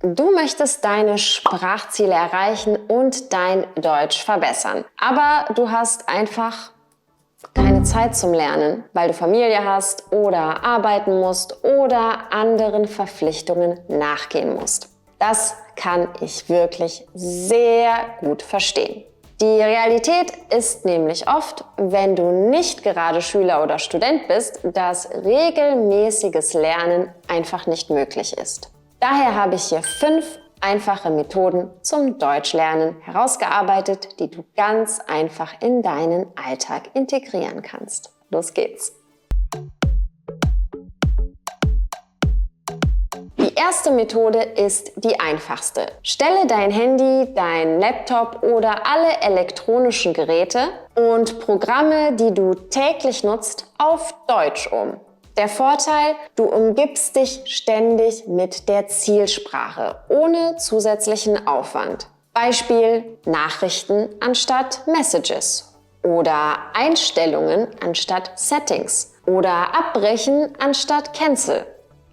Du möchtest deine Sprachziele erreichen und dein Deutsch verbessern. Aber du hast einfach keine Zeit zum Lernen, weil du Familie hast oder arbeiten musst oder anderen Verpflichtungen nachgehen musst. Das kann ich wirklich sehr gut verstehen. Die Realität ist nämlich oft, wenn du nicht gerade Schüler oder Student bist, dass regelmäßiges Lernen einfach nicht möglich ist. Daher habe ich hier 5 einfache Methoden zum Deutschlernen herausgearbeitet, die du ganz einfach in deinen Alltag integrieren kannst. Los geht's! Die erste Methode ist die einfachste. Stelle dein Handy, dein Laptop oder alle elektronischen Geräte und Programme, die du täglich nutzt, auf Deutsch um. Der Vorteil, du umgibst dich ständig mit der Zielsprache, ohne zusätzlichen Aufwand. Beispiel Nachrichten anstatt Messages oder Einstellungen anstatt Settings oder Abbrechen anstatt Cancel.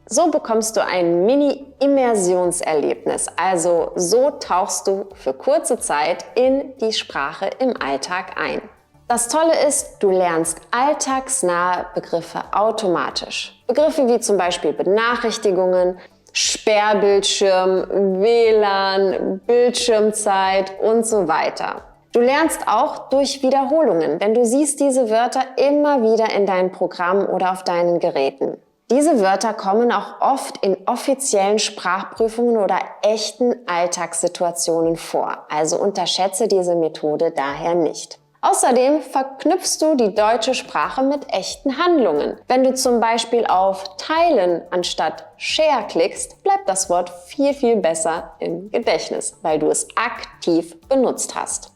So bekommst du ein Mini-Immersionserlebnis, also so tauchst du für kurze Zeit in die Sprache im Alltag ein. Das Tolle ist, du lernst alltagsnahe Begriffe automatisch. Begriffe wie zum Beispiel Benachrichtigungen, Sperrbildschirm, WLAN, Bildschirmzeit und so weiter. Du lernst auch durch Wiederholungen, denn du siehst diese Wörter immer wieder in deinem Programm oder auf deinen Geräten. Diese Wörter kommen auch oft in offiziellen Sprachprüfungen oder echten Alltagssituationen vor, also unterschätze diese Methode daher nicht. Außerdem verknüpfst du die deutsche Sprache mit echten Handlungen. Wenn du zum Beispiel auf Teilen anstatt Share klickst, bleibt das Wort viel besser im Gedächtnis, weil du es aktiv benutzt hast.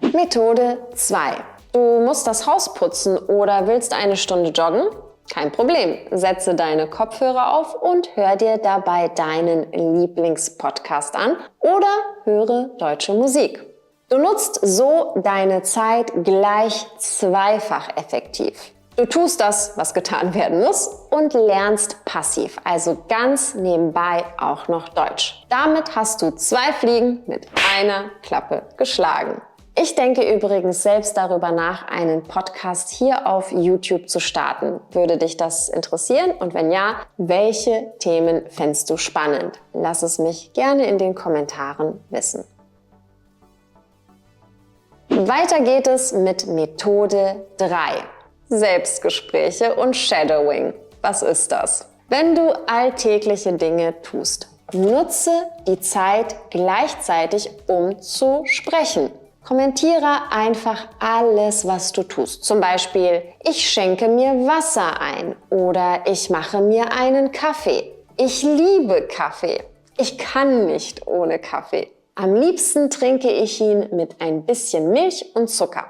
Methode 2. Du musst das Haus putzen oder willst eine Stunde joggen? Kein Problem. Setze deine Kopfhörer auf und hör dir dabei deinen Lieblingspodcast an oder höre deutsche Musik. Du nutzt so deine Zeit gleich zweifach effektiv. Du tust das, was getan werden muss und lernst passiv, also ganz nebenbei auch noch Deutsch. Damit hast du 2 Fliegen mit einer Klappe geschlagen. Ich denke übrigens selbst darüber nach, einen Podcast hier auf YouTube zu starten. Würde dich das interessieren? Und wenn ja, welche Themen fändest du spannend? Lass es mich gerne in den Kommentaren wissen. Weiter geht es mit Methode 3. Selbstgespräche und Shadowing. Was ist das? Wenn du alltägliche Dinge tust, nutze die Zeit gleichzeitig, um zu sprechen. Kommentiere einfach alles, was du tust. Zum Beispiel, ich schenke mir Wasser ein oder ich mache mir einen Kaffee. Ich liebe Kaffee. Ich kann nicht ohne Kaffee. Am liebsten trinke ich ihn mit ein bisschen Milch und Zucker.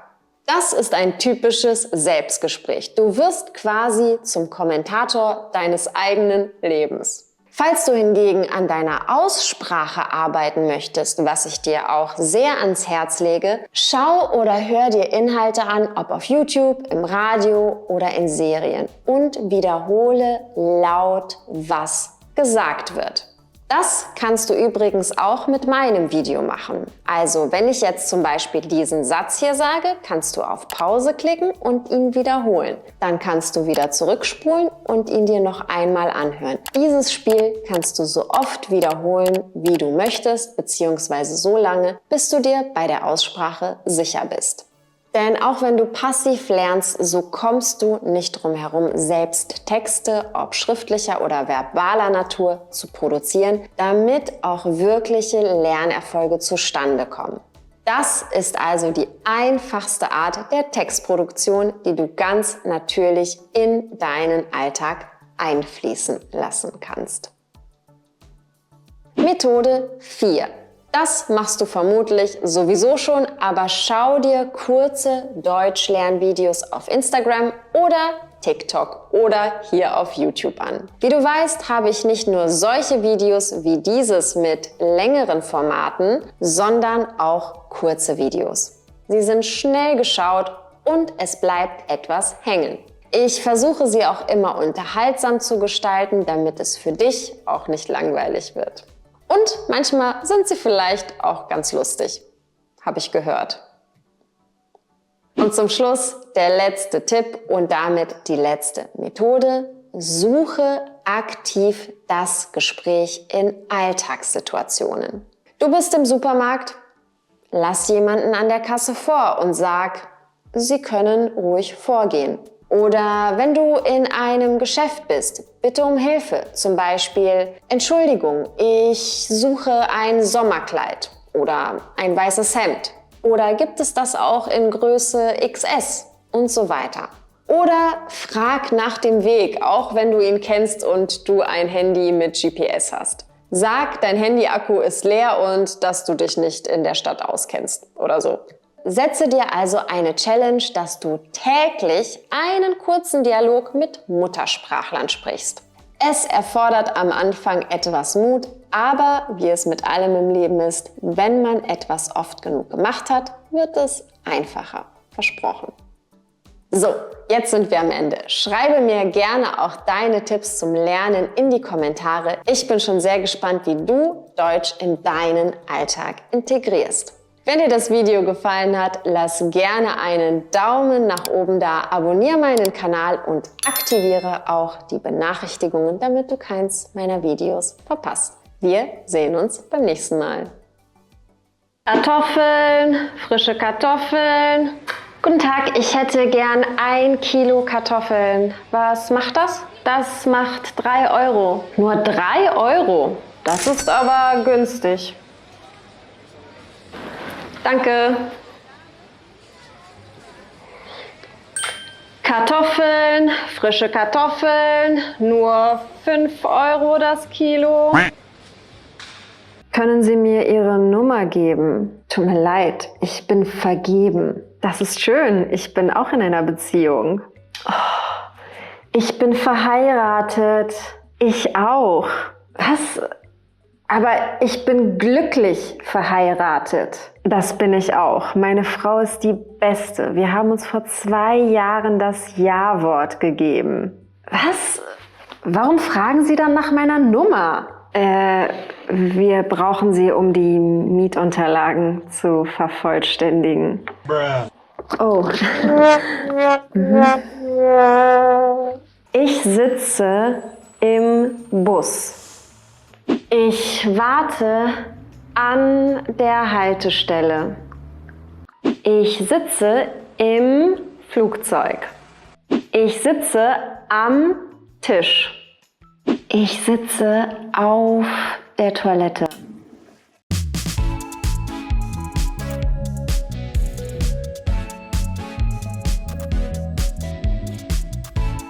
Das ist ein typisches Selbstgespräch. Du wirst quasi zum Kommentator deines eigenen Lebens. Falls du hingegen an deiner Aussprache arbeiten möchtest, was ich dir auch sehr ans Herz lege, schau oder hör dir Inhalte an, ob auf YouTube, im Radio oder in Serien und wiederhole laut, was gesagt wird. Das kannst du übrigens auch mit meinem Video machen. Also wenn ich jetzt zum Beispiel diesen Satz hier sage, kannst du auf Pause klicken und ihn wiederholen. Dann kannst du wieder zurückspulen und ihn dir noch einmal anhören. Dieses Spiel kannst du so oft wiederholen, wie du möchtest, beziehungsweise so lange, bis du dir bei der Aussprache sicher bist. Denn auch wenn du passiv lernst, so kommst du nicht drum herum, selbst Texte, ob schriftlicher oder verbaler Natur, zu produzieren, damit auch wirkliche Lernerfolge zustande kommen. Das ist also die einfachste Art der Textproduktion, die du ganz natürlich in deinen Alltag einfließen lassen kannst. Methode 4. Das machst du vermutlich sowieso schon, aber schau dir kurze Deutschlernvideos auf Instagram oder TikTok oder hier auf YouTube an. Wie du weißt, habe ich nicht nur solche Videos wie dieses mit längeren Formaten, sondern auch kurze Videos. Sie sind schnell geschaut und es bleibt etwas hängen. Ich versuche sie auch immer unterhaltsam zu gestalten, damit es für dich auch nicht langweilig wird. Und manchmal sind sie vielleicht auch ganz lustig, habe ich gehört. Und zum Schluss der letzte Tipp und damit die letzte Methode. Suche aktiv das Gespräch in Alltagssituationen. Du bist im Supermarkt, lass jemanden an der Kasse vor und sag, sie können ruhig vorgehen. Oder wenn du in einem Geschäft bist, bitte um Hilfe. Zum Beispiel, Entschuldigung, ich suche ein Sommerkleid oder ein weißes Hemd. Oder gibt es das auch in Größe XS und so weiter. Oder frag nach dem Weg, auch wenn du ihn kennst und du ein Handy mit GPS hast. Sag, dein Handy-Akku ist leer und dass du dich nicht in der Stadt auskennst oder so. Setze dir also eine Challenge, dass du täglich einen kurzen Dialog mit Muttersprachlern sprichst. Es erfordert am Anfang etwas Mut, aber wie es mit allem im Leben ist, wenn man etwas oft genug gemacht hat, wird es einfacher. Versprochen. So, jetzt sind wir am Ende. Schreibe mir gerne auch deine Tipps zum Lernen in die Kommentare. Ich bin schon sehr gespannt, wie du Deutsch in deinen Alltag integrierst. Wenn dir das Video gefallen hat, lass gerne einen Daumen nach oben da, abonniere meinen Kanal und aktiviere auch die Benachrichtigungen, damit du keins meiner Videos verpasst. Wir sehen uns beim nächsten Mal. Kartoffeln, frische Kartoffeln. Guten Tag, ich hätte gern 1 Kilo Kartoffeln. Was macht das? Das macht 3 Euro. Nur 3 Euro? Das ist aber günstig. Danke. Kartoffeln, frische Kartoffeln, nur 5 Euro das Kilo. Können Sie mir Ihre Nummer geben? Tut mir leid, ich bin vergeben. Das ist schön, ich bin auch in einer Beziehung. Oh, ich bin verheiratet. Ich auch. Was? Aber ich bin glücklich verheiratet. Das bin ich auch. Meine Frau ist die Beste. Wir haben uns vor 2 Jahren das Ja-Wort gegeben. Was? Warum fragen Sie dann nach meiner Nummer? Wir brauchen sie, um die Mietunterlagen zu vervollständigen. Oh. Ich sitze im Bus. Ich warte an der Haltestelle. Ich sitze im Flugzeug. Ich sitze am Tisch. Ich sitze auf der Toilette.